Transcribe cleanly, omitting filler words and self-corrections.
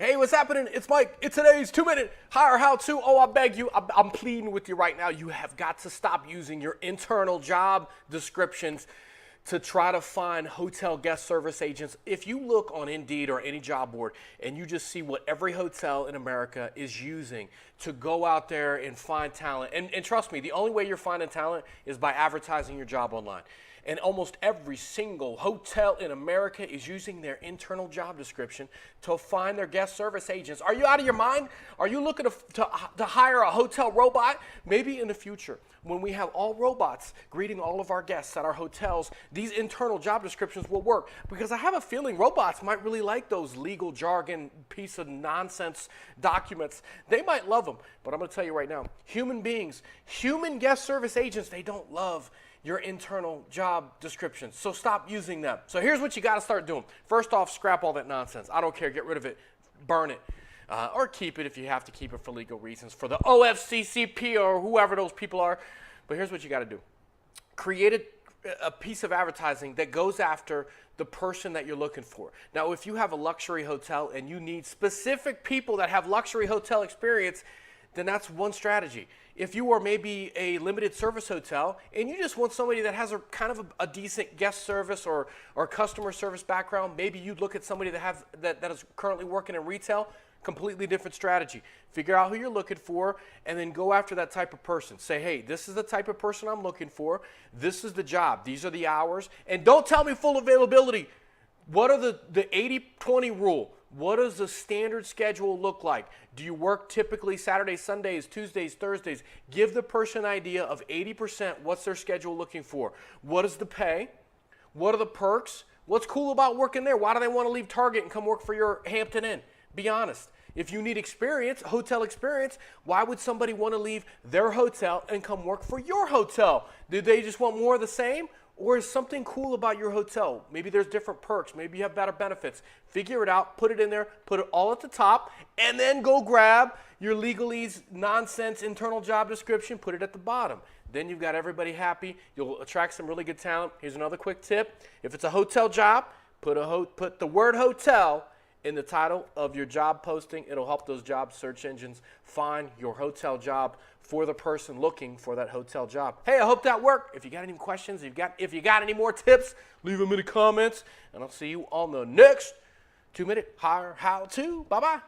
Hey, what's happening? It's Mike. It's today's 2-minute hire how-to. Oh, I beg you. I'm pleading with you right now. You have got to stop using your internal job descriptions to try to find hotel guest service agents. If you look on Indeed or any job board and you just see what every hotel in America is using to go out there and find talent, and trust me, the only way you're finding talent is by advertising your job online. And almost every single hotel in America is using their internal job description to find their guest service agents. Are you out of your mind? Are you looking to hire a hotel robot? Maybe in the future, when we have all robots greeting all of our guests at our hotels, these internal job descriptions will work. Because I have a feeling robots might really like those legal jargon piece of nonsense documents. They might love them. But I'm going to tell you right now, human beings, human guest service agents, they don't love your internal job descriptions. So stop using them. So here's what you got to start doing. First off, scrap all that nonsense. I don't care. Get rid of it. Burn it. Or keep it if you have to keep it for legal reasons, for the OFCCP or whoever those people are. But here's what you got to do. Create a piece of advertising that goes after the person that you're looking for. Now, if you have a luxury hotel and you need specific people that have luxury hotel experience, then that's one strategy. If you are maybe a limited service hotel and you just want somebody that has a kind of a decent guest service or customer service background, maybe you'd look at somebody that is currently working in retail. Completely different strategy. Figure out who you're looking for and then go after that type of person. Say, hey, this is the type of person I'm looking for. This is the job. These are the hours. And don't tell me full availability. What are the 80-20 rule? What does the standard schedule look like? Do you work typically Saturdays, Sundays, Tuesdays, Thursdays? Give the person an idea of 80% what's their schedule looking for. What is the pay? What are the perks? What's cool about working there? Why do they want to leave Target and come work for your Hampton Inn? Be honest. If you need experience, hotel experience, why would somebody want to leave their hotel and come work for your hotel? Do they just want more of the same? Or is something cool about your hotel? Maybe there's different perks. Maybe you have better benefits. Figure it out, put it in there, put it all at the top, and then go grab your legalese nonsense internal job description, put it at the bottom. Then you've got everybody happy. You'll attract some really good talent. Here's another quick tip. If it's a hotel job, put the word hotel in the title of your job posting. It'll help those job search engines find your hotel job for the person looking for that hotel job. Hey, I hope that worked. If you got any questions, if you got any more tips, leave them in the comments, and I'll see you on the next 2-minute hire how-to. Bye-bye.